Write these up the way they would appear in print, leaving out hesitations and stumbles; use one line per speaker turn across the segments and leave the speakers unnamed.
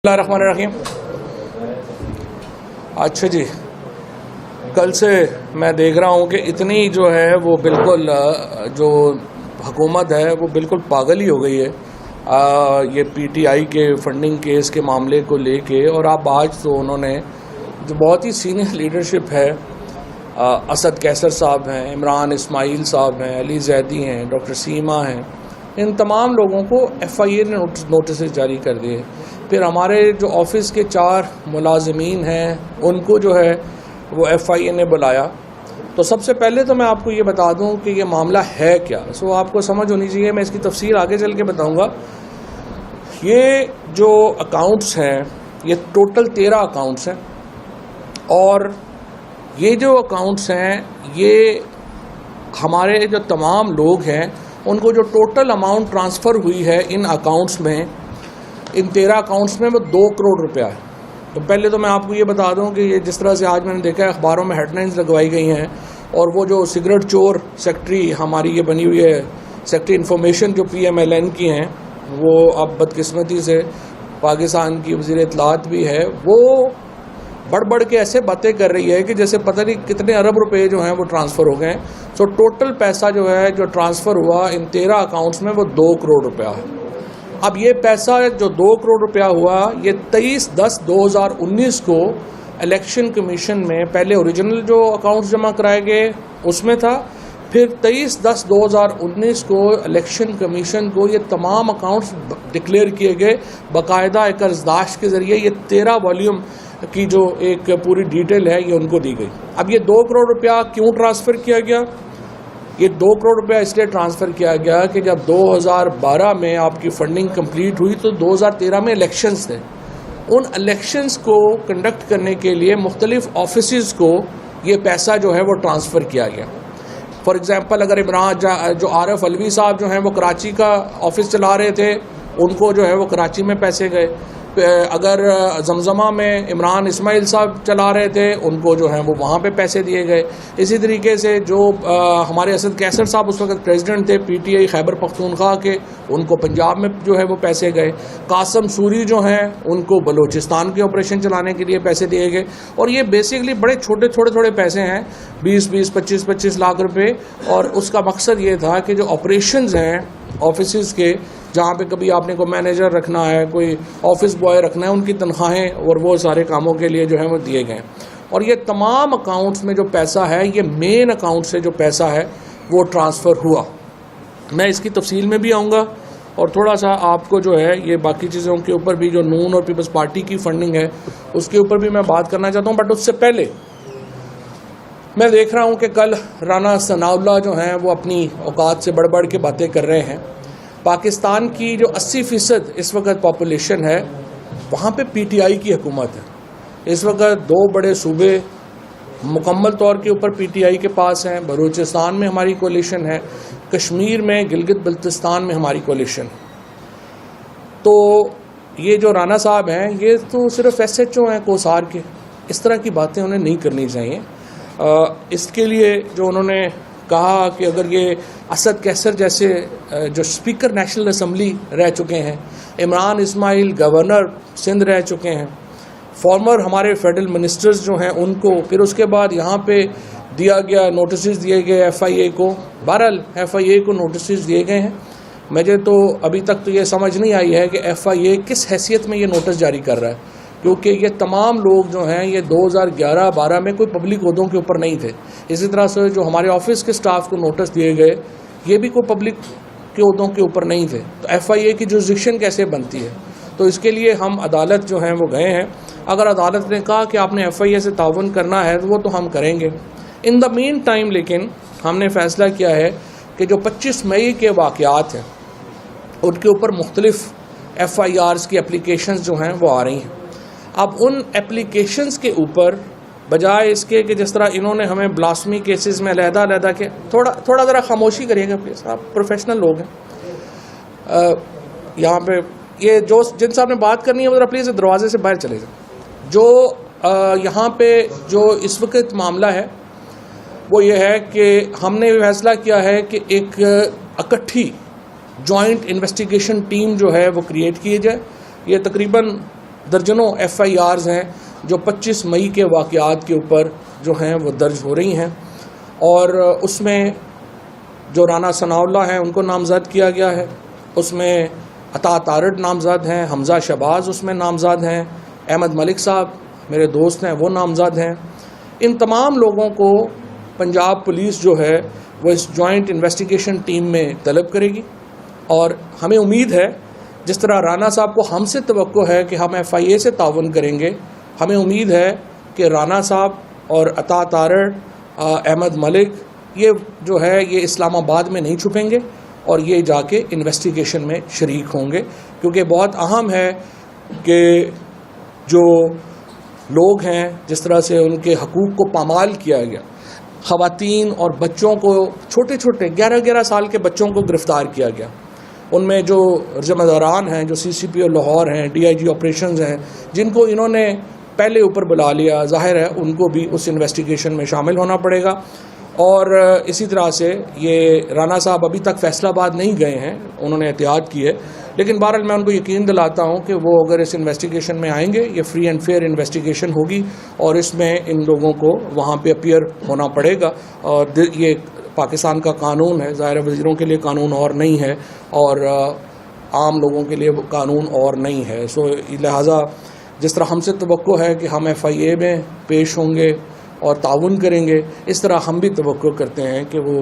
बिस्मिल्लाहिर्रहमानिर्रहीम। अच्छा जी, कल से मैं देख रहा हूँ कि इतनी जो है वो बिल्कुल जो हुकूमत है वो बिल्कुल पागल ही हो गई है ये पीटीआई के फंडिंग केस के मामले को लेके। और आप आज तो उन्होंने जो बहुत ही सीनियर लीडरशिप है, असद कैसर साहब हैं, इमरान इस्माइल साहब हैं, अली जैदी हैं, डॉक्टर सीमा हैं, इन तमाम लोगों को एफआईए ने नोटिस जारी कर दिए। फिर हमारे जो ऑफिस के 4 मुलाजमीन हैं उनको जो है वो एफआईए ने बुलाया। तो सबसे पहले तो मैं आपको ये बता दूं कि ये मामला है क्या। सो आपको समझ होनी चाहिए, मैं इसकी तफसीर आगे चल के बताऊंगा। ये जो अकाउंट्स हैं ये टोटल 13 अकाउंट्स हैं, और ये जो अकाउंट्स हैं ये हमारे जो तमाम लोग हैं उनको जो टोटल अमाउंट ट्रांसफ़र हुई है इन अकाउंट्स में, इन 13 अकाउंट्स में वो 2 करोड़ रुपया है। तो पहले तो मैं आपको ये बता दूं कि ये जिस तरह से आज मैंने देखा है अखबारों में हेडलाइंस लगवाई गई हैं, और वो जो सिगरेट चोर सेक्रेटरी हमारी ये बनी हुई है, सेक्रेटरी इन्फॉर्मेशन जो PMLN की हैं, वो अब बदकिस्मती से पाकिस्तान की वज़ीर इत्तलात भी है, वो बढ़ बढ़ के ऐसे बातें कर रही है कि जैसे पता नहीं कितने अरब रुपए जो हैं वो ट्रांसफ़र हो गए हैं। सो टोटल पैसा जो है जो ट्रांसफ़र हुआ इन 13 अकाउंट्स में वो 2 करोड़ रुपया है। अब ये पैसा जो 2 करोड़ रुपया हुआ ये 23/10/2019 को इलेक्शन कमीशन में पहले ओरिजिनल जो अकाउंट्स जमा कराए गए उसमें था, फिर 23/10/2019 को इलेक्शन कमीशन को ये तमाम अकाउंट्स डिक्लेयर किए गए बाकायदा एक कर्जदाश्त के ज़रिए। ये 13 वॉल्यूम की जो एक पूरी डिटेल है ये उनको दी गई। अब ये 2 करोड़ रुपया क्यों ट्रांसफ़र किया गया? ये 2 करोड़ रुपया इसलिए ट्रांसफ़र किया गया कि जब 2012 में आपकी फंडिंग कंप्लीट हुई तो 2013 में इलेक्शंस थे। उन इलेक्शंस को कंडक्ट करने के लिए मुख्तलिफ ऑफिसेज़ को ये पैसा जो है वो ट्रांसफ़र किया गया। फॉर एग्ज़ाम्पल अगर इमरान जो आरफ अलवी साहब जो हैं वो कराची का ऑफिस चला रहे थे, उनको जो है वो कराची में पैसे गए। अगर जमजमा में इमरान इस्माइल साहब चला रहे थे, उनको जो है वो वहाँ पे पैसे दिए गए। इसी तरीके से जो हमारे असद कैसर साहब उस वक्त प्रेसिडेंट थे पीटीआई खैबर पख्तूनख्वा के, उनको पंजाब में जो है वो पैसे गए। कासम सूरी जो हैं उनको बलूचिस्तान के ऑपरेशन चलाने के लिए पैसे दिए गए। और ये बेसिकली बड़े छोटे पैसे हैं, 20-20, 25-25 लाख रुपए। और उसका मकसद ये था कि जो ऑपरेशंस हैं ऑफिस के, जहाँ पे कभी आपने को मैनेजर रखना है, कोई ऑफिस बॉय रखना है, उनकी तनख्वाहें और वो सारे कामों के लिए जो है वो दिए गए। और ये तमाम अकाउंट्स में जो पैसा है ये मेन अकाउंट से जो पैसा है वो ट्रांसफ़र हुआ। मैं इसकी तफसील में भी आऊँगा और थोड़ा सा आपको जो है ये बाकी चीज़ों के ऊपर भी, जो नून और पीपल्स पार्टी की फंडिंग है उसके ऊपर भी मैं बात करना चाहता हूँ। बट उससे पहले मैं देख रहा हूँ कि कल राना सनाउल्लाह जो हैं वो अपनी औकात से बढ़ बढ़ के बातें कर रहे हैं। पाकिस्तान की जो 80% इस वक्त पॉपुलेशन है वहाँ पे पीटीआई की हुकूमत है। इस वक्त 2 बड़े सूबे मुकम्मल तौर के ऊपर पीटीआई के पास हैं। बलूचिस्तान में हमारी कोलिशन है, कश्मीर में गिलगित बल्तिस्तान में हमारी कोलिशन। तो ये जो राना साहब हैं ये तो सिर्फ SHO हैं कोसार के। इस तरह की बातें उन्हें नहीं करनी चाहिए। इसके लिए जो उन्होंने कहा कि अगर ये असद कैसर जैसे जो स्पीकर नेशनल असम्बली रह चुके हैं, इमरान इस्माइल गवर्नर सिंध रह चुके हैं, फॉर्मर हमारे फेडरल मिनिस्टर्स जो हैं उनको, फिर उसके बाद यहाँ पे दिया गया नोटिस दिए गए FIA को। बहरहाल FIA को नोटिस दिए गए हैं। मुझे तो अभी तक तो ये समझ नहीं आई है कि FIA किस हैसियत में ये नोटिस जारी कर रहा है, क्योंकि ये तमाम लोग जो हैं ये 2011-12 में कोई पब्लिक ओहदों के ऊपर नहीं थे। इसी तरह से जो हमारे ऑफिस के स्टाफ को नोटिस दिए गए ये भी कोई पब्लिक के ओहदों के ऊपर नहीं थे। तो FIA की जुरिस्डिक्शन कैसे बनती है? तो इसके लिए हम अदालत जो हैं वो गए हैं। अगर अदालत ने कहा कि आपने FIA से ताउन करना है तो वो तो हम करेंगे। इन द मीन टाइम लेकिन हमने फ़ैसला किया है कि जो 25 मई के वाक़यात हैं उनके ऊपर मुख्तलिफ FIRs की एप्लीकेशंस जो हैं वो आ रही हैं। अब उन एप्लीकेशंस के ऊपर बजाय इसके कि जिस तरह इन्होंने हमें ब्लास्मी केसेस में अलहदा के थोड़ा ज़रा खामोशी करिएगा प्लीज़, आप प्रोफेशनल लोग हैं। यहाँ पे ये जो जिन साहब ने बात करनी है वो ज़रा प्लीज़ दरवाजे से बाहर चले जाए। जो यहाँ पे जो इस वक्त मामला है वो ये है कि हमने फैसला किया है कि एक इकट्ठी जॉइंट इन्वेस्टिगेशन टीम जो है वो क्रिएट की जाए। ये तकरीबन दर्जनों FIRs हैं जो 25 मई के वाक़यात के ऊपर जो हैं वो दर्ज हो रही हैं, और उसमें जो राना सनाउल्लाह हैं उनको नामज़द किया गया है, उसमें अता तारड़ नामज़द हैं, हमज़ा शहबाज उसमें नामज़द हैं, अहमद मलिक साहब मेरे दोस्त हैं वो नामज़द हैं। इन तमाम लोगों को पंजाब पुलिस जो है वो इस जॉइंट इन्वेस्टिगेशन टीम में तलब करेगी, और हमें उम्मीद है जिस तरह राना साहब को हमसे तवक्को है कि हम FIA से ताउन करेंगे, हमें उम्मीद है कि राना साहब और अता तारड़, अहमद मलिक ये जो है ये इस्लामाबाद में नहीं छुपेंगे और ये जाके इन्वेस्टिगेशन में शरीक होंगे, क्योंकि बहुत अहम है कि जो लोग हैं जिस तरह से उनके हकूक़ को पामाल किया गया, ख़वातीन और बच्चों को, छोटे छोटे 11-11 साल के बच्चों को गिरफ़्तार किया गया, उनमें जो ज़िम्मेदारान हैं, जो CCPO लाहौर हैं, DIG ऑपरेशंस हैं, जिनको इन्होंने पहले ऊपर बुला लिया, ज़ाहिर है उनको भी उस इन्वेस्टिगेशन में शामिल होना पड़ेगा। और इसी तरह से ये राना साहब अभी तक फैसलाबाद नहीं गए हैं, उन्होंने एहतियात की है, लेकिन बहरहाल मैं उनको यकीन दिलाता हूँ कि वो अगर इस इन्वेस्टिगेशन में आएंगे, ये फ्री एंड फेयर इन्वेस्टिगेशन होगी और इसमें इन लोगों को वहाँ पे अपीयर होना पड़ेगा। और ये पाकिस्तान का कानून है, ज़ाहिर वज़ीरों के लिए कानून और नहीं है और आम लोगों के लिए कानून और नहीं है। सो लिहाजा जिस तरह हमसे तवक्को है कि हम FIA में पेश होंगे और ताउन करेंगे, इस तरह हम भी तवक्को करते हैं कि वो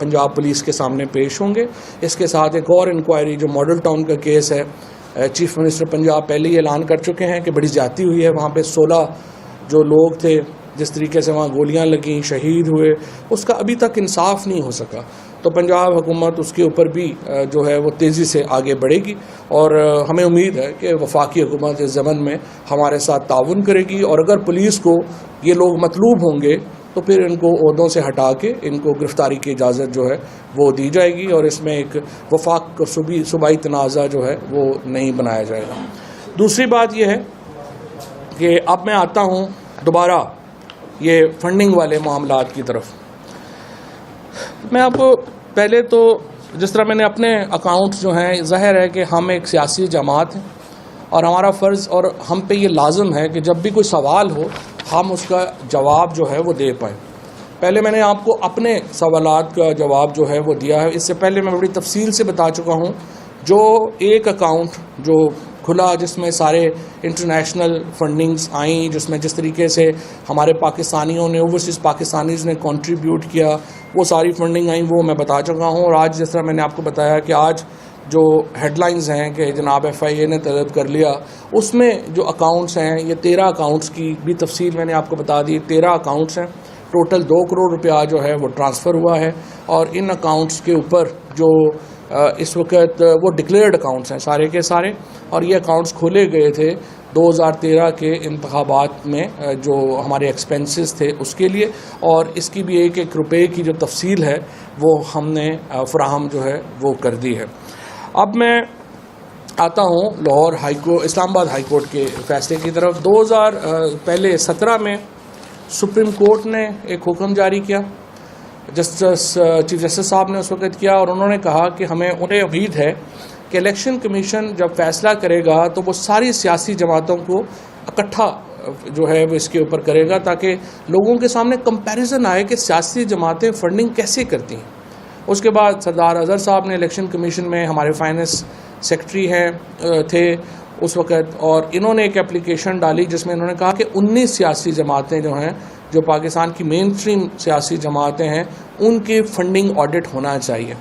पंजाब पुलिस के सामने पेश होंगे। इसके साथ एक और इंक्वायरी जो मॉडल टाउन का केस है, चीफ मिनिस्टर पंजाब पहले ही ऐलान कर चुके हैं कि बड़ी ज़्यादती हुई है, वहाँ पे 16 जो लोग थे जिस तरीके से वहाँ गोलियाँ लगीं, शहीद हुए, उसका अभी तक इंसाफ नहीं हो सका। तो पंजाब हुकूमत उसके ऊपर भी जो है वो तेज़ी से आगे बढ़ेगी और हमें उम्मीद है कि वफाकी हुकूमत इस ज़मन में हमारे साथ ताउन करेगी, और अगर पुलिस को ये लोग मतलूब होंगे तो फिर इनको ओहदों से हटा के इनको गिरफ़्तारी की इजाज़त जो है वो दी जाएगी और इसमें एक वफाक सूबाई तनाज़ा जो है वो नहीं बनाया जाएगा। दूसरी बात यह है कि अब मैं आता हूँ दोबारा ये फंडिंग वाले मामलात की तरफ। मैं आपको पहले तो जिस तरह मैंने अपने अकाउंट जो हैं, ज़ाहिर है कि हम एक सियासी जमात हैं और हमारा फ़र्ज़ और हम पे ये लाज़म है कि जब भी कोई सवाल हो हम उसका जवाब जो है वो दे पाएँ। पहले मैंने आपको अपने सवालात का जवाब जो है वो दिया है, इससे पहले मैं बड़ी तफसील से बता चुका हूँ। जो एक अकाउंट जो खुला जिसमें सारे इंटरनेशनल फंडिंग्स आई, जिसमें जिस तरीके से हमारे पाकिस्तानियों ने, ओवरसीज़ पाकिस्तानीज़ ने कंट्रीब्यूट किया, वो सारी फंडिंग आई, वो मैं बता चुका हूँ। और आज जिस तरह मैंने आपको बताया कि आज जो हेडलाइंस हैं कि जनाब FIA ने तलब कर लिया, उसमें जो अकाउंट्स हैं ये 13 अकाउंट्स की भी तफसील मैंने आपको बता दी। 13 अकाउंट्स हैं, टोटल 2 करोड़ रुपया जो है वो ट्रांसफ़र हुआ है और इन अकाउंट्स के ऊपर जो इस वक्त वो डिक्लेयर्ड अकाउंट्स हैं सारे के सारे, और ये अकाउंट्स खोले गए थे 2013 के इंतखाबात में जो हमारे एक्सपेंसेस थे उसके लिए, और इसकी भी एक रुपये की जो तफसील है वो हमने फ़राहम जो है वो कर दी है। अब मैं आता हूँ लाहौर इस्लामाबाद हाई कोर्ट के फ़ैसले की तरफ। 2017 में सुप्रीम कोर्ट ने एक हुक्म जारी किया, चीफ जस्टिस साहब ने उस वक़्त किया, और उन्होंने कहा कि उन्हें उम्मीद है कि इलेक्शन कमीशन जब फ़ैसला करेगा तो वो सारी सियासी जमातों को इकट्ठा जो है वो इसके ऊपर करेगा, ताकि लोगों के सामने कंपैरिजन आए कि सियासी जमातें फंडिंग कैसे करती हैं। उसके बाद सरदार अज़हर साहब ने इलेक्शन कमीशन में, हमारे फाइनेंस सेक्रेटरी हैं थे उस वक़्त, और इन्होंने एक एप्लीकेशन डाली जिसमें इन्होंने कहा कि 19 सियासी जमातें जो हैं, जो पाकिस्तान की मेन स्ट्रीम सियासी जमातें हैं, उनकी फ़ंडिंग ऑडिट होना चाहिए।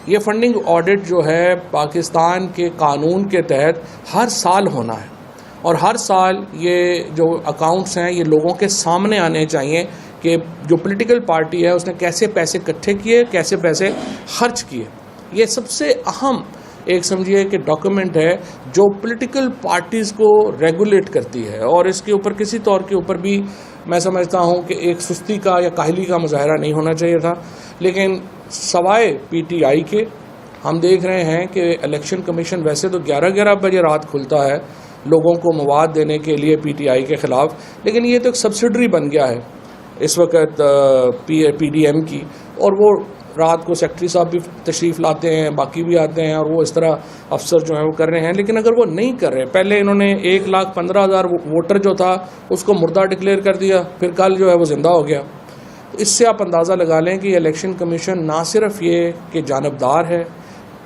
ये फ़ंडिंग ऑडिट जो है पाकिस्तान के कानून के तहत हर साल होना है, और हर साल ये जो अकाउंट्स हैं ये लोगों के सामने आने चाहिए कि जो पॉलिटिकल पार्टी है उसने कैसे पैसे इकट्ठे किए, कैसे पैसे खर्च किए। ये सबसे अहम एक समझिए कि डॉक्यूमेंट है जो पॉलिटिकल पार्टीज़ को रेगुलेट करती है, और इसके ऊपर किसी तौर के ऊपर भी मैं समझता हूँ कि एक सुस्ती का या काहली का मुजाहरा नहीं होना चाहिए था। लेकिन सवाए PTI के हम देख रहे हैं कि इलेक्शन कमीशन वैसे तो 11-11 बजे रात खुलता है लोगों को मवाद देने के लिए PTI के ख़िलाफ़, लेकिन ये तो एक सब्सिडरी बन गया है इस वक्त PDM की, और वो रात को सेक्रेटरी साहब भी तशरीफ़ लाते हैं, बाकी भी आते हैं और वो इस तरह अफसर जो हैं वो कर रहे हैं। लेकिन अगर वो नहीं कर रहे, पहले इन्होंने 1,15,000 वोटर जो था उसको मुर्दा डिक्लेयर कर दिया, फिर कल जो है वो ज़िंदा हो गया। तो इससे आप अंदाज़ा लगा लें कि इलेक्शन कमीशन ना सिर्फ ये कि जानबदार है,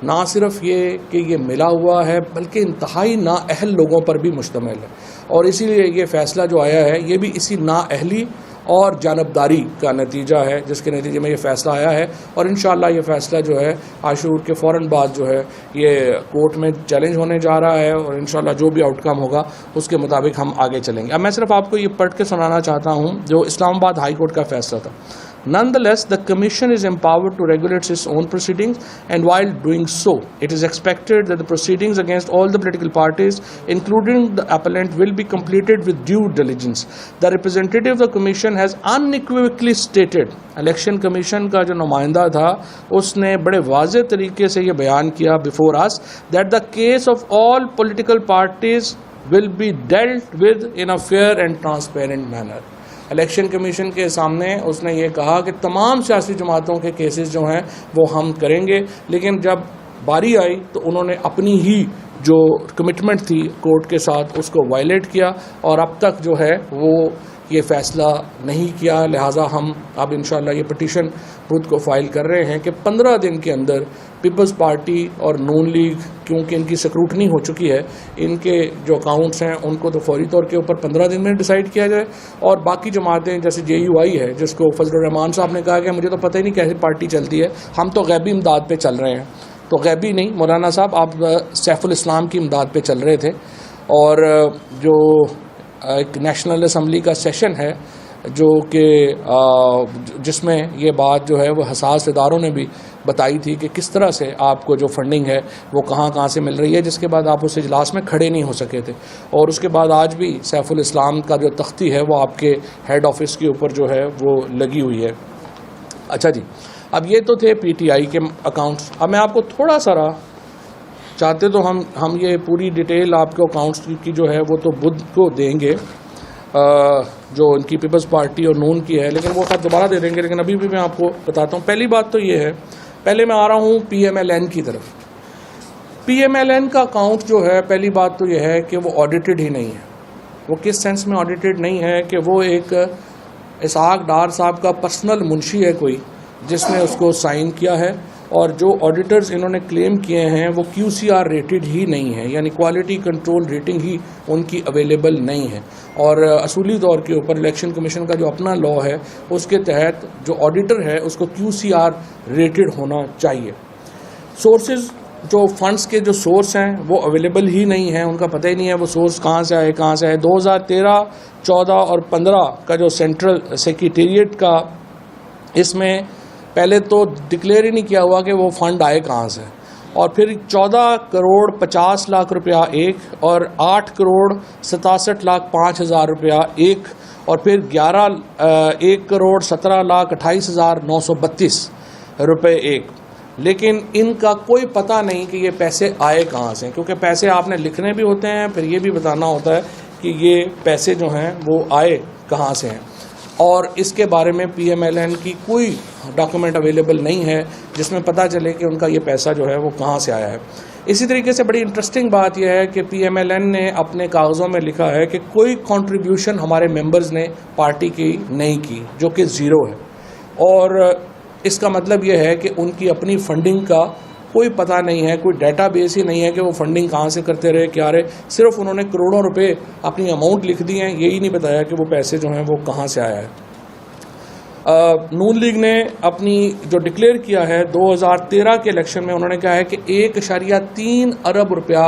ना सिर्फ ये कि ये मिला हुआ है, बल्कि इंतहाई नाअहल लोगों पर भी मुश्तमिल है। और इसीलिए ये फ़ैसला जो आया है ये भी इसी नाअहली और जानबदारी का नतीजा है, जिसके नतीजे में ये फ़ैसला आया है। और इंशाअल्लाह ये फ़ैसला जो है आशूर के फ़ौरन बाद जो है ये कोर्ट में चैलेंज होने जा रहा है और इंशाअल्लाह जो भी आउटकम होगा उसके मुताबिक हम आगे चलेंगे। अब मैं सिर्फ आपको ये पढ़ के सुनाना चाहता हूँ जो इस्लामाबाद हाई कोर्ट का फ़ैसला था। Nonetheless, the Commission is empowered to regulate its own proceedings, and while doing so, it is expected that the proceedings against all the political parties, including the appellant, will be completed with due diligence. The representative of the Commission has unequivocally stated, Election Commission का जो नुमाइंदा था उसने बड़े वाज़े तरीके से ये बयान किया before us that the case of all political parties will be dealt with in a fair and transparent manner. Election commission के सामने उसने ये कहा कि तमाम सियासी जमातों के केसेस जो हैं वो हम करेंगे, लेकिन जब बारी आई तो उन्होंने अपनी ही जो कमिटमेंट थी कोर्ट के साथ उसको वायलेट किया और अब तक जो है वो ये फ़ैसला नहीं किया। लिहाजा हम अब इंशाअल्लाह ये पिटीशन खुद को फाइल कर रहे हैं कि 15 दिन के अंदर पीपल्स पार्टी और नून लीग, क्योंकि इनकी स्क्रूटनी हो चुकी है, इनके जो अकाउंट्स हैं उनको तो फौरी तौर के ऊपर 15 दिन में डिसाइड किया जाए। और बाकी जमातें जैसे JUI है जिसको फजलुर रहमान साहब ने कहा कि मुझे तो पता ही नहीं कैसी पार्टी चलती है, हम तो गैबी इमदाद पे चल रहे हैं। तो गैबी नहीं मौलाना साहब, आप सैफुल इस्लाम की इमदाद पे चल रहे थे। और जो एक नेशनल असम्बली का सेशन है जो कि जिसमें ये बात जो है वो हसास इदारों ने भी बताई थी कि किस तरह से आपको जो फंडिंग है वो कहाँ से मिल रही है, जिसके बाद आप उस इजलास में खड़े नहीं हो सके थे। और उसके बाद आज भी सैफुल इस्लाम का जो तख्ती है वो आपके हेड ऑफिस के ऊपर जो है वो लगी हुई है। अच्छा जी, अब ये तो थे PTI के अकाउंट्स। अब मैं आपको थोड़ा सारा चाहते तो हम ये पूरी डिटेल आपको अकाउंट्स की जो है वो तो बुध को देंगे जो इनकी पीपल्स पार्टी और नून की है, लेकिन वो खैर दोबारा दे देंगे। लेकिन अभी भी मैं आपको बताता हूँ। पहली बात तो ये है, पहले मैं आ रहा हूँ PMLN की तरफ। PMLN का अकाउंट जो है, पहली बात तो ये है कि वो ऑडिटेड ही नहीं है। वो किस सेंस में ऑडिटेड नहीं है कि वो एक इसहाक डार साहब का पर्सनल मुंशी है कोई जिसने उसको साइन किया है, और जो ऑडिटर्स इन्होंने क्लेम किए हैं वो QCR रेटेड ही नहीं है, यानी क्वालिटी कंट्रोल रेटिंग ही उनकी अवेलेबल नहीं है। और असूली तौर के ऊपर इलेक्शन कमीशन का जो अपना लॉ है उसके तहत जो ऑडिटर है उसको QCR रेटेड होना चाहिए। सोर्सेज, जो फंड्स के जो सोर्स हैं वो अवेलेबल ही नहीं है, उनका पता ही नहीं है वो सोर्स कहाँ से आए 2013, 14 और 15 का जो सेंट्रल सेक्रेटेरिएट का, इसमें पहले तो डिक्लेयर ही नहीं किया हुआ कि वो फ़ंड आए कहाँ से। और फिर 14 करोड़ 50 लाख रुपया एक, और 8 करोड़ 67 लाख 5 हज़ार रुपया एक, और फिर 1 करोड़ 17 लाख 28 हज़ार 932 रुपये एक। लेकिन इनका कोई पता नहीं कि ये पैसे आए कहाँ से, क्योंकि पैसे आपने लिखने भी होते हैं, फिर ये भी बताना होता है कि ये पैसे जो हैं वो आए कहाँ से हैं। और इसके बारे में PMLN की कोई डॉक्यूमेंट अवेलेबल नहीं है जिसमें पता चले कि उनका ये पैसा जो है वो कहाँ से आया है। इसी तरीके से बड़ी इंटरेस्टिंग बात यह है कि PMLN ने अपने कागज़ों में लिखा है कि कोई कंट्रीब्यूशन हमारे मेंबर्स ने पार्टी की नहीं की, जो कि ज़ीरो है। और इसका मतलब यह है कि उनकी अपनी फंडिंग का कोई पता नहीं है, कोई डेटाबेस ही नहीं है कि वो फंडिंग कहाँ से करते रहे, क्या रहे। सिर्फ उन्होंने करोड़ों रुपए अपनी अमाउंट लिख दी हैं, यही नहीं बताया कि वो पैसे जो हैं वो कहाँ से आया है। नून लीग ने अपनी जो डिक्लेयर किया है 2013 के इलेक्शन में, उन्होंने कहा है कि 1.3 अरब रुपया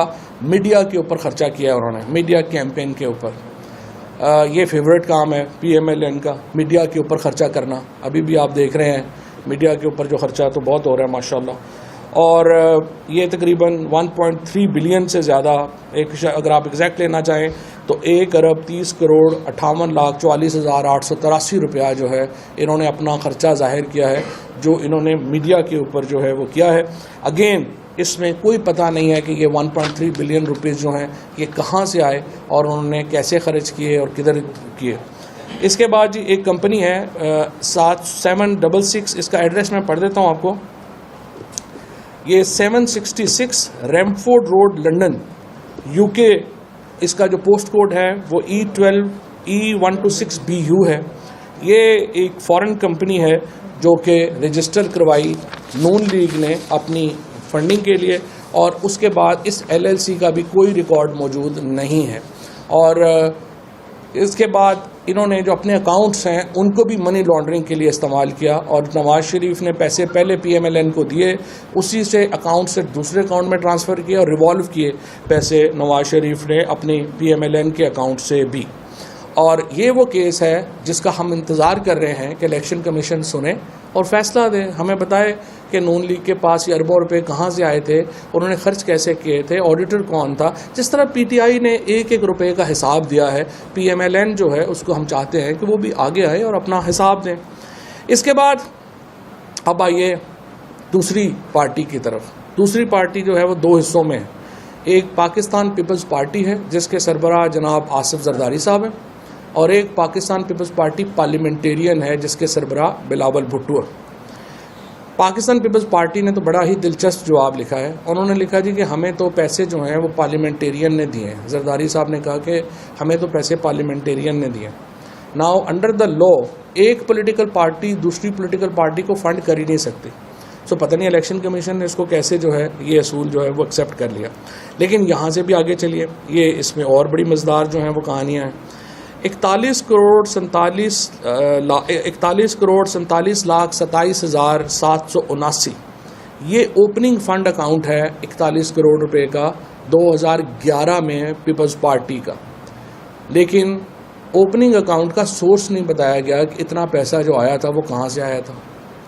मीडिया के ऊपर खर्चा किया है उन्होंने, मीडिया कैंपेन के ऊपर। ये फेवरेट काम है PMLN का, मीडिया के ऊपर खर्चा करना। अभी भी आप देख रहे हैं मीडिया के ऊपर जो खर्चा तो बहुत हो रहा है माशाल्लाह। और ये तकरीबन 1.3 बिलियन से ज़्यादा, अगर आप एग्जैक्ट लेना चाहें तो 1 अरब 30 करोड़ 58 लाख 44 हज़ार 883 रुपया जो है इन्होंने अपना ख़र्चा ज़ाहिर किया है, जो इन्होंने मीडिया के ऊपर जो है वो किया है। अगेन इसमें कोई पता नहीं है कि ये 1.3 बिलियन रुपीज़ जो हैं ये कहाँ से आए और उन्होंने कैसे ख़र्च किए और किधर किए। इसके बाद जी एक कंपनी है 766, इसका एड्रेस मैं पढ़ देता हूँ आपको। ये 766 रैमफोर्ड रोड लंदन यूके, इसका जो पोस्ट कोड है वो E12 E126BU है। ये एक फॉरेन कंपनी है जो कि रजिस्टर करवाई नून लीग ने अपनी फंडिंग के लिए, और उसके बाद इस LLC का भी कोई रिकॉर्ड मौजूद नहीं है। और इसके बाद इन्होंने जो अपने अकाउंट्स हैं उनको भी मनी लॉन्ड्रिंग के लिए इस्तेमाल किया, और नवाज शरीफ ने पैसे पहले PMLN को दिए, उसी से अकाउंट से दूसरे अकाउंट में ट्रांसफ़र किए और रिवॉल्व किए पैसे नवाज शरीफ ने अपनी PMLN के अकाउंट से भी। और ये वो केस है जिसका हम इंतज़ार कर रहे हैं कि इलेक्शन कमीशन सुने और फैसला दे, हमें बताए कि नून लीग के पास ये अरबों रुपए कहाँ से आए थे, उन्होंने खर्च कैसे किए थे, ऑडिटर कौन था। जिस तरह PTI ने एक एक रुपए का हिसाब दिया है, PMLN जो है उसको हम चाहते हैं कि वो भी आगे आए और अपना हिसाब दें। इसके बाद अब आइए दूसरी पार्टी की तरफ। दूसरी पार्टी जो है वो दो हिस्सों में है। एक पाकिस्तान पीपल्स पार्टी है जिसके सरबराह जनाब आसिफ जरदारी साहब हैं, और एक पाकिस्तान पीपल्स पार्टी पार्लियामेंटेरियन है जिसके सरबराह बिलावल भुट्टो है। पाकिस्तान पीपल्स पार्टी ने तो बड़ा ही दिलचस्प जवाब लिखा है। उन्होंने लिखा जी कि हमें तो पैसे जो हैं वो पार्लियामेंटेरियन ने दिए हैं। जरदारी साहब ने कहा कि हमें तो पैसे पार्लियामेंटेरियन ने दिए। नाउ अंडर द लॉ एक पॉलिटिकल पार्टी दूसरी पॉलिटिकल पार्टी को फंड कर ही नहीं सकती। सो पता नहीं इलेक्शन कमीशन ने इसको कैसे जो है ये असूल जो है वो एक्सेप्ट कर लिया। लेकिन यहाँ से भी आगे चलिए, ये इसमें और बड़ी मज़ेदार जो हैं वो कहानियाँ हैं। 41 करोड़ 47,27,27,779 ये ओपनिंग फ़ंड अकाउंट है 41 करोड़ रुपए का 2011 में पीपल्स पार्टी का। लेकिन ओपनिंग अकाउंट का सोर्स नहीं बताया गया कि इतना पैसा जो आया था वो कहाँ से आया था,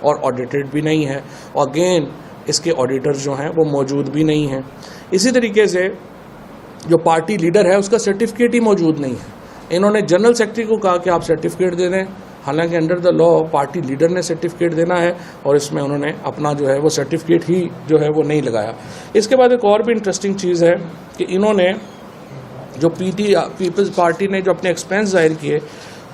और ऑडिटेड भी नहीं है। और अगेन इसके ऑडिटर्स जो हैं वो मौजूद भी नहीं हैं। इसी तरीके से जो पार्टी लीडर है उसका सर्टिफिकेट ही मौजूद नहीं है। इन्होंने जनरल सेक्रेटरी को कहा कि आप सर्टिफिकेट दे दें, हालांकि under the law party leader ने सर्टिफिकेट देना है, और इसमें उन्होंने अपना जो है वो सर्टिफिकेट ही जो है वो नहीं लगाया। इसके बाद एक और भी इंटरेस्टिंग चीज़ है कि इन्होंने जो पीपल्स पार्टी ने जो अपने एक्सपेंस जाहिर किए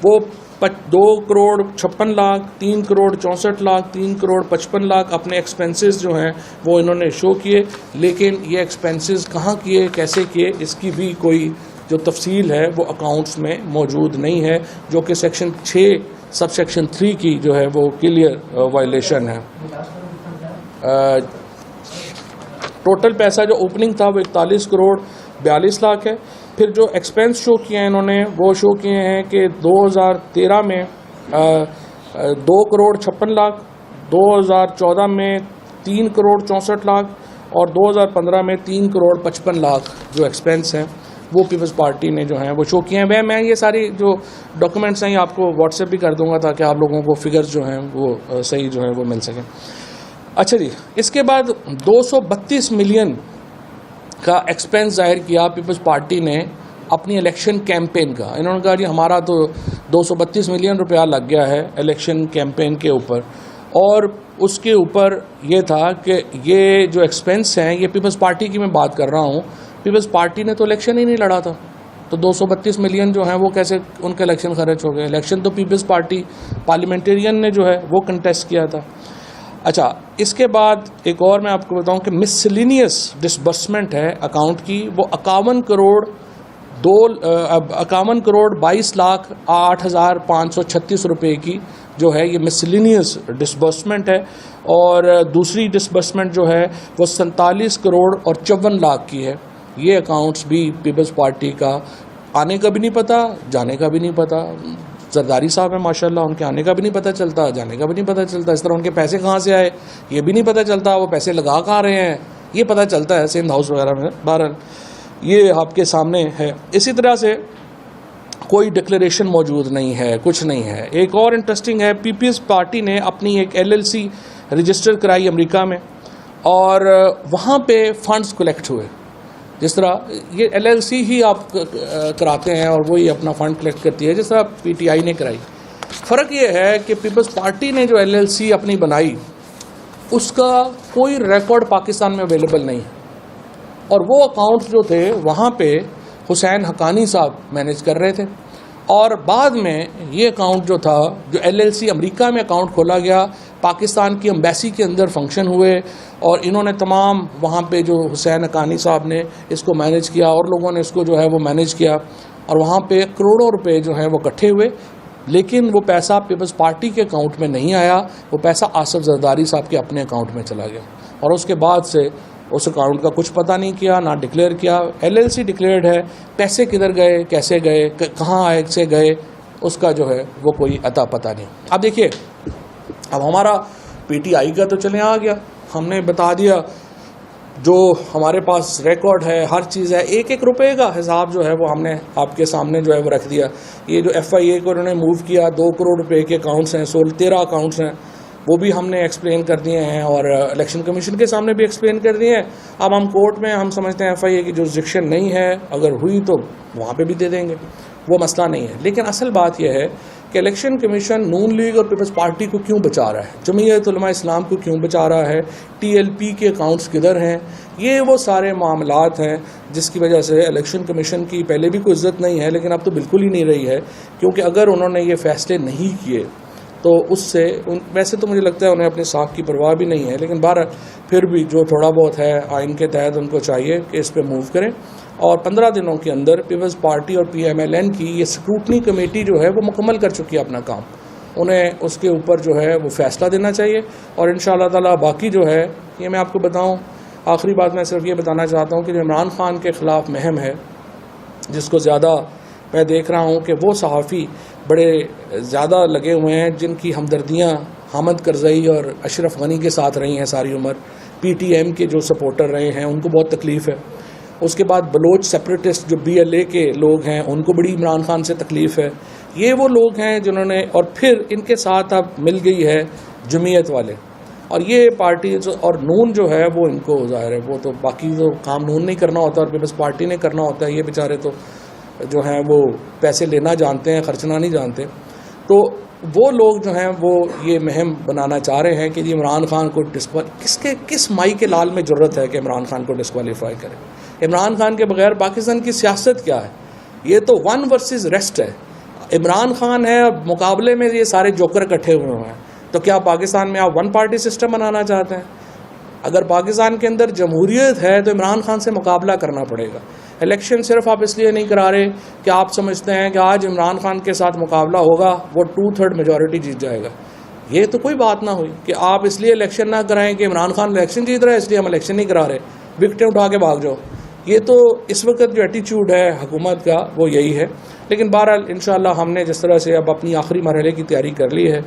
वो 2 करोड़ 56 लाख, 3 करोड़ 64 लाख, 3 करोड़ 55 लाख अपने एक्सपेंसेस जो हैं वो इन्होंने शो किए। लेकिन ये एक्सपेंसेस कहाँ किए, कैसे किए, इसकी भी कोई जो तफसील है वो अकाउंट्स में मौजूद नहीं है, जो कि सेक्शन 6 सब सेक्शन 3 की जो है वो क्लियर वायलेशन है। टोटल पैसा जो ओपनिंग था वो 41 करोड़ 42 लाख है। फिर जो एक्सपेंस शो किए हैं इन्होंने वो शो किए हैं कि 2013 में 2 करोड़ 56 लाख, 2014 में 3 करोड़ 64 लाख, और 2015 में 3 करोड़ 55 लाख जो एक्सपेंस हैं वो पीपल्स पार्टी ने जो है वो शो किए हैं। मैं ये सारी जो डॉक्यूमेंट्स हैं आपको व्हाट्सएप भी कर दूंगा ताकि आप लोगों को फिगर्स जो हैं वो सही जो है वो मिल सकें। अच्छा जी, इसके बाद 232 मिलियन का एक्सपेंस जाहिर किया पीपल्स पार्टी ने अपनी इलेक्शन कैंपेन का। इन्होंने कहा जी हमारा तो 232 मिलियन रुपया लग गया है इलेक्शन कैंपेन के ऊपर, और उसके ऊपर ये था कि ये जो एक्सपेंस हैं ये पीपल्स पार्टी की मैं बात कर रहा हूँ, पीपल्स पार्टी ने तो इलेक्शन ही नहीं लड़ा था, तो 232 मिलियन जो हैं वो कैसे उनके इलेक्शन खर्च हो गए। इलेक्शन तो पीपल्स पार्टी पार्लियामेंटेरियन ने जो है वो कंटेस्ट किया था। अच्छा, इसके बाद एक और मैं आपको बताऊं कि मिसलिनियस डिसबर्समेंट है अकाउंट की, वो 51 करोड़ 22 लाख 8,536 रुपये की जो है ये मिसलिनियस डिसबर्समेंट है। और दूसरी डिसबर्समेंट जो है वो 47 करोड़ और 54 लाख की है। ये अकाउंट्स भी पीपल्स पार्टी का आने का भी नहीं पता, जाने का भी नहीं पता। जरदारी साहब है माशाल्लाह, उनके आने का भी नहीं पता चलता, जाने का भी नहीं पता चलता। इस तरह उनके पैसे कहाँ से आए ये भी नहीं पता चलता, वो पैसे लगा कहाँ रहे हैं ये पता चलता है सिंध हाउस वगैरह में। बहरहाल ये आपके सामने है। इसी तरह से कोई डिक्लेरेशन मौजूद नहीं है, कुछ नहीं है। एक और इंटरेस्टिंग है, पीपल्स पार्टी ने अपनी एक LLC रजिस्टर कराई अमेरिका में, और वहाँ पे फंड्स कलेक्ट हुए। जिस तरह ये LLC ही आप कराते हैं और वही अपना फ़ंड कलेक्ट करती है, जिस तरह PTI ने कराई। फ़र्क ये है कि पीपल्स पार्टी ने जो LLC अपनी बनाई उसका कोई रिकॉर्ड पाकिस्तान में अवेलेबल नहीं है, और वो अकाउंट्स जो थे वहाँ पे हुसैन हक्कानी साहब मैनेज कर रहे थे, और बाद में ये अकाउंट जो था, जो LLC अमेरिका में अकाउंट खोला गया, पाकिस्तान की एम्बेसी के अंदर फंक्शन हुए और इन्होंने तमाम वहाँ पे जो हुसैन हक्कानी साहब ने इसको मैनेज किया और लोगों ने इसको जो है वो मैनेज किया और वहाँ पे करोड़ों रुपए जो हैं वो इकट्ठे हुए, लेकिन वो पैसा पीपल्स पार्टी के अकाउंट में नहीं आया, वो पैसा आसिफ जरदारी साहब के अपने अकाउंट में चला गया और उसके बाद से उस अकाउंट का कुछ पता नहीं किया, ना डिक्लेयर किया। LLC डिक्लेयर्ड है, पैसे किधर गए, कैसे गए, कहाँ आए से गए, उसका जो है वो कोई अता पता नहीं। अब देखिए, अब हमारा PTI का तो चले आ गया, हमने बता दिया जो हमारे पास रिकॉर्ड है, हर चीज़ है, एक एक रुपए का हिसाब जो है वो हमने आपके सामने जो है वो रख दिया। ये जो FIA को उन्होंने मूव किया, 2 करोड़ रुपए के अकाउंट्स हैं, 13 अकाउंट्स हैं, वो भी हमने एक्सप्लेन कर दिए हैं और इलेक्शन कमीशन के सामने भी एक्सप्लेन कर दिए हैं। अब हम कोर्ट में हम समझते हैं FIA की जुरिस्डिक्शन नहीं है, अगर हुई तो वहाँ पे भी दे देंगे, वो मसला नहीं है। लेकिन असल बात यह है कि इलेक्शन कमीशन नून लीग और पीपल्स पार्टी को क्यों बचा रहा है, जमीयत उलमा इस्लाम को क्यों बचा रहा है, TLP के अकाउंट्स किधर हैं, ये वो सारे मामलात हैं जिसकी वजह से इलेक्शन कमीशन की पहले भी कोई इज्जत नहीं है, लेकिन अब तो बिल्कुल ही नहीं रही है। क्योंकि अगर उन्होंने ये फैसले नहीं किए तो उससे वैसे तो मुझे लगता है उन्हें अपनी साख की परवाह भी नहीं है, लेकिन बहरहाल फिर भी जो थोड़ा बहुत है आइन के तहत उनको चाहिए कि इस पे मूव करें और 15 दिनों के अंदर पीपल्स पार्टी और PMLN की ये स्क्रूटनी कमेटी जो है वो मुकम्मल कर चुकी है अपना काम, उन्हें उसके ऊपर जो है वो फैसला देना चाहिए। और इंशाअल्लाह ताला बाकी जो है ये मैं आपको बताऊँ, आखिरी बात मैं सिर्फ ये बताना चाहता हूँ कि जो इमरान खान के ख़िलाफ़ महम है, जिसको ज़्यादा मैं देख रहा हूँ कि वो सहाफ़ी बड़े ज़्यादा लगे हुए हैं जिनकी हमदर्दियाँ हामिद करज़ई और अशरफ गनी के साथ रही हैं सारी उम्र, PTM के जो सपोर्टर रहे हैं उनको बहुत तकलीफ़ है। उसके बाद बलोच सेपरेटिस्ट जो BLA के लोग हैं उनको बड़ी इमरान खान से तकलीफ़ है। ये वो लोग हैं जिन्होंने, और फिर इनके साथ अब मिल गई है जमीयत वाले, और ये पार्टी और नून जो है वो इनको ज़ाहिर है वो तो बाकी तो काम नून नहीं करना होता और पीपल्स पार्टी ने करना होता है। ये बेचारे तो जो हैं वो पैसे लेना जानते हैं, खर्चना नहीं जानते। तो वो लोग जो हैं वो ये मुहिम बनाना चाह रहे हैं कि जी इमरान खान को किस माई के लाल में ज़रूरत है कि इमरान खान को डिस्क्वालीफाई करें। इमरान खान के बगैर पाकिस्तान की सियासत क्या है, ये तो 1 वर्सेस रेस्ट है। इमरान खान है, मुकाबले में ये सारे जोकर इकट्ठे हुए हैं। तो क्या पाकिस्तान में आप 1 पार्टी सिस्टम बनाना चाहते हैं? अगर पाकिस्तान के अंदर जमहूरियत है तो इमरान खान से मुकाबला करना पड़ेगा। इलेक्शन सिर्फ आप इसलिए नहीं करा रहे कि आप समझते हैं कि आज इमरान खान के साथ मुकाबला होगा, वो 2/3 मेजॉरिटी जीत जाएगा। ये तो कोई बात ना हुई कि आप इसलिए इलेक्शन ना कराएं कि इमरान खान इलेक्शन जीत रहा है इसलिए हम इलेक्शन नहीं करा रहे, विकेटें उठा के भाग जाओ। ये तो इस वक्त जो एटीट्यूड है हुकूमत का वो यही है। लेकिन बहरहाल इंशाअल्लाह हमने जिस तरह से अब अपनी आखिरी मरहले की तैयारी कर ली है,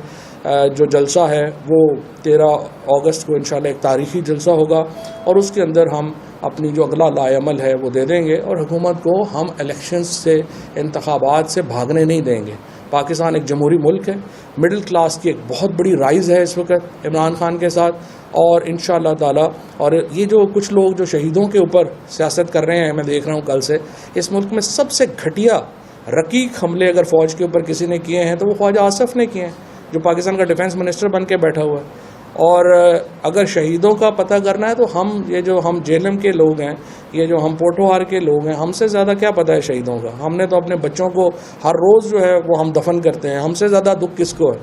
जो जलसा है वो 13 अगस्त को इंशाअल्लाह एक तारीखी जलसा होगा और उसके अंदर हम अपनी जो अगला लाएअमल है वो दे देंगे और हुकूमत को हम इलेक्शंस से, इंतखाबात से भागने नहीं देंगे। पाकिस्तान एक जमहूरी मुल्क है, मिडिल क्लास की एक बहुत बड़ी राइज़ है इस वक्त इमरान खान के साथ, और इंशाअल्लाह ताला और ये जो कुछ लोग जो शहीदों के ऊपर सियासत कर रहे हैं, मैं देख रहा हूँ कल से इस मुल्क में सबसे घटिया रकीक हमले अगर फ़ौज के ऊपर किसी ने किए हैं तो वो ख्वाजा आसिफ ने किए हैं, जो पाकिस्तान का डिफेंस मिनिस्टर बन के बैठा हुआ है। और अगर शहीदों का पता करना है तो हम JLM के लोग हैं, ये जो हम पोठोहार के लोग हैं, हमसे ज़्यादा क्या पता है शहीदों का। हमने तो अपने बच्चों को हर रोज़ जो है वो हम दफन करते हैं, हमसे ज़्यादा दुख किसको है।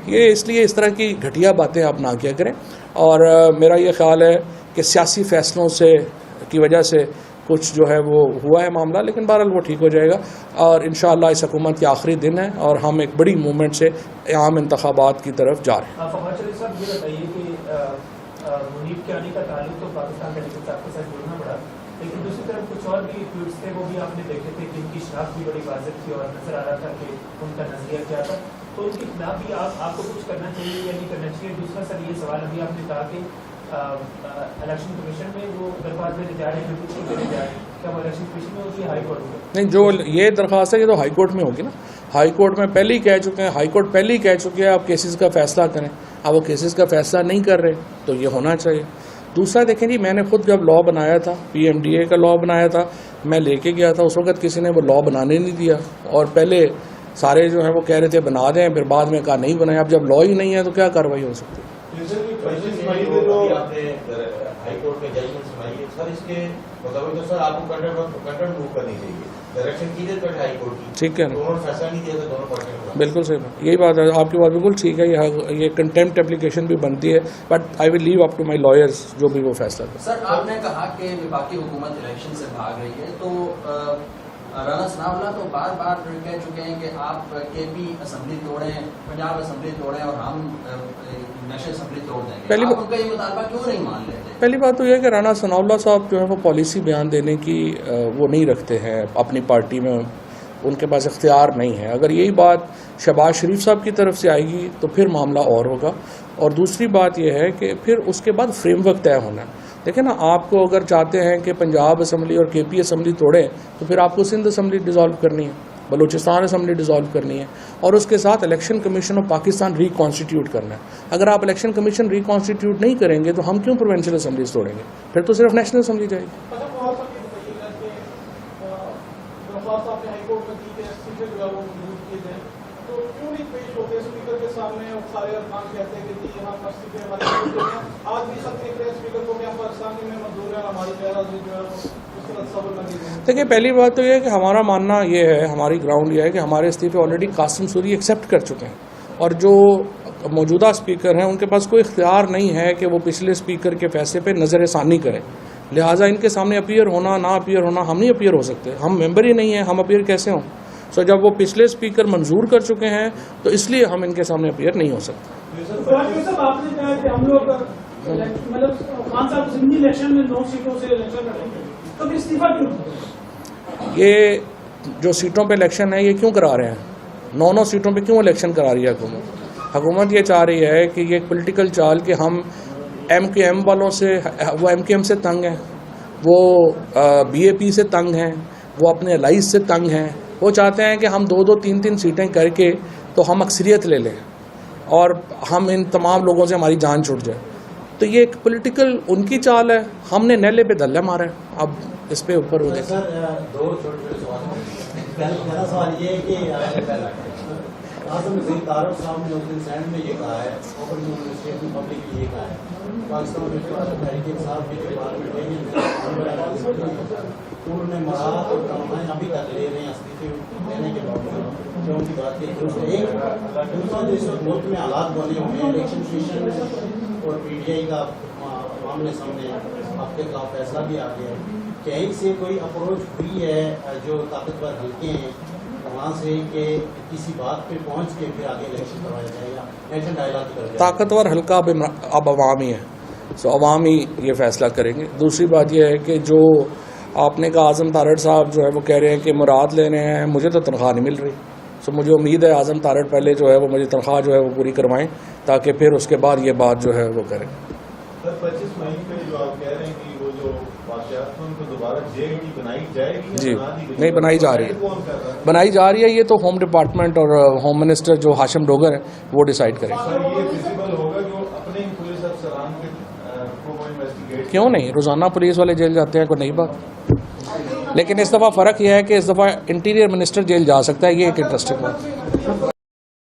ये इसलिए इस तरह की घटिया बातें आप ना किया करें। और मेरा ये ख्याल है कि सियासी फ़ैसलों से की वजह से कुछ जो है वो हुआ है मामला, लेकिन बहरहाल वो ठीक हो जाएगा और इंशाअल्लाह इस हुकूमत के आखिरी दिन है और हम एक बड़ी मूवमेंट से आम इंतखाबात की तरफ जा रहे हैं।
ये बताइए कि मुनीब के आने का ताल्लुक तो पाकिस्तान तहरीक के साथ जोड़ना पड़ा, लेकिन दूसरी तरफ कुछ और भी ट्वीट्स थे वो भी आपने देखे थे जिनकी शनाख्त भी बड़ी वाज़ेह थी और नजर आ रहा था कि उनका नजरिया क्या था। तो उनके खिलाफ भी आपको कुछ करना चाहिए या नहीं करना चाहिए। दूसरा सर ये सवाल अभी आपने कहा कि इलेक्शन कमीशन में वो दरख्वास्त देने जा रहे हैं, जो देने जा रहे हैं, क्या वो इलेक्शन कमीशन में होगी, हाई कोर्ट में? नहीं,
जो ये दरख्वास्त है ये तो हाई कोर्ट में होगी ना। हाई कोर्ट में पहले ही कह चुके हैं, हाई कोर्ट पहले ही कह चुके हैं आप केसेस का फैसला करें। अब वो केसेस का फैसला नहीं कर रहे तो ये होना चाहिए। दूसरा देखें जी, मैंने खुद जब लॉ बनाया था, PMDA का लॉ बनाया था, मैं लेके गया था, उस वक्त किसी ने वो लॉ बनाने नहीं दिया और पहले सारे जो है वो कह रहे थे बना दें, फिर बाद में कहा नहीं बनाया। अब जब लॉ ही नहीं है तो क्या कार्रवाई हो सकती है?
हाई कोर्ट में जजमेंट सुनाई है सर, इसके मुताबिक तो सर आपको कंटेम्प्ट मूव करनी चाहिए। डायरेक्शन की थी हाई कोर्ट की,
ठीक है ना,
दोनों ने फैसला नहीं दिया था दोनों पार्टियों को।
बिल्कुल सही बात, यही बात है, आपकी बात बिल्कुल ठीक है। ये कंटेम्प्ट एप्लीकेशन भी बनती है, but I will leave up to my lawyers जो भी वो फैसला करें।
सर, आपने कहा कि वफाकी हुकूमत इलेक्शन से भाग रही है, तो राना सनाउल्लाह तो बार बार कह चुके हैं कि आप केपी असम्बली तोड़ें, पंजाब असम्बली तोड़ें और हम नेशनल असम्बली तोड़ देंगे। आप उनका ये मुतालबा क्यों नहीं मान लेते?
पहली बात तो यह है कि राना सनाउल्लाह साहब जो है वो पॉलिसी बयान देने की वो नहीं रखते हैं अपनी पार्टी में, उनके पास इख्तियार नहीं है। अगर यही बात शहबाज शरीफ साहब की तरफ से आएगी तो फिर मामला और होगा। और दूसरी बात यह है कि फिर उसके बाद फ्रेमवर्क तय होना है। देखिए ना, आपको अगर चाहते हैं कि पंजाब असम्बली और केपी असम्बली तोड़ें तो फिर आपको सिंध असम्बली डिज़ोल्व करनी है, बलूचिस्तान असम्बली डिज़ोल्व करनी है, और उसके साथ election commission of Pakistan reconstitute करना है। अगर आप इलेक्शन कमीशन रिकॉन्स्टिट्यूट नहीं करेंगे तो हम क्यों प्रोविंशियल असम्बलीज तोड़ेंगे? फिर तो सिर्फ नेशनल असम्बली जाएगी। देखिए, पहली बात तो यह है कि हमारा मानना ये है, हमारी ग्राउंड ये है कि हमारे इस्तीफे ऑलरेडी कासिम सूरी एक्सेप्ट कर चुके हैं, और जो मौजूदा स्पीकर हैं उनके पास कोई इख्तियार नहीं है कि वो पिछले स्पीकर के फैसले पे नज़र षानी करें। लिहाजा इनके सामने अपीयर होना ना अपीयर होना, हम नहीं अपीयर हो सकते, हम मेंबर ही नहीं हैं, हम अपीयर कैसे हों? सो जब वो पिछले स्पीकर मंजूर कर चुके हैं तो इसलिए हम इनके सामने अपीयर नहीं हो सकते।
आपने कहा कि हम लोग मतलब खान साहब सिंधी इलेक्शन में 9 सीटों से इलेक्शन लड़ेंगे, तो फिर इस्तीफा क्यों?
ये जो सीटों पे इलेक्शन है ये क्यों करा रहे हैं? 9 सीटों पे क्यों इलेक्शन करा रही है हुकूमत? हुकूमत ये चाह रही है कि ये एक पॉलिटिकल चाल कि हम MKM वालों से, वो MKM से तंग हैं, वो BAP से तंग हैं, वो अपने अलाइज से तंग हैं। वो चाहते हैं कि हम 2-2, 3-3 सीटें करके तो हम अक्सरियत ले लें और हम इन तमाम लोगों से हमारी जान छूट जाए। तो ये एक पॉलिटिकल उनकी चाल है, हमने नेले पे दल्ला मारा है। अब इस पे ऊपर हो जाए।
सर, 2 छोटे सवाल। पहला सवाल ये है कि आजम तारक साहब ने उस दिन सैंड में ये कहा है, ओपन यूनिवर्सिटी में पब्लिक ये कहा है, पाकिस्तान में तहरीक साहब के बारे में उन्होंने मराहत और तमाम अभी तक ले रहे हैं इस्तीफे देने के बावजूद, जो उनकी बात की दूसरा जो इस मुल्क में हालात बने हुए हैं, इलेक्शन कमीशन और PTI का मामले सामने आपके खिलाफ फैसला भी आ गया है, कहीं से कोई अप्रोच हुई है जो ताकतवर हल्के हैं वहाँ से कि किसी बात पे पहुँच के फिर आगे इलेक्शन करवाया जाएगा, नेशनल डायलॉग की तरफ?
ताकतवर हल्का अब अवाम ही है, सो अवाम ही ये फैसला करेंगे। दूसरी बात यह है कि जो आपने कहा आज़म तारड़ साहब जो है वो कह रहे हैं कि मुराद ले रहे हैं, मुझे तो तनख्वाह नहीं मिल रही। सो मुझे उम्मीद है आज़म तारड़ पहले जो है वो मुझे तनख्वाह जो है वो पूरी करवाएं ताकि फिर उसके बाद ये बात जो है वो करें।
सर, 25 मई पे जो आप कह रहे हैं कि वो जो वाक़यात हैं उनको दोबारा जेल की बनाई जाएगी?
जी नहीं, बनाई जा रही है, बनाई जा रही है। ये तो होम डिपार्टमेंट और होम मिनिस्टर जो हाशिम डोगर है वो डिसाइड करेंगे।
सर, ये विजिबल होगा जो अपने ही पुलिस अफसरान को इन्वेस्टिगेट? क्यों
नहीं, रोज़ाना पुलिस वाले जेल जाते हैं, कोई नई बात। लेकिन इस दफ़ा फ़र्क यह है कि इस दफ़ा इंटीरियर मिनिस्टर जेल जा सकता है, ये एक इंटरेस्टिंग बात है।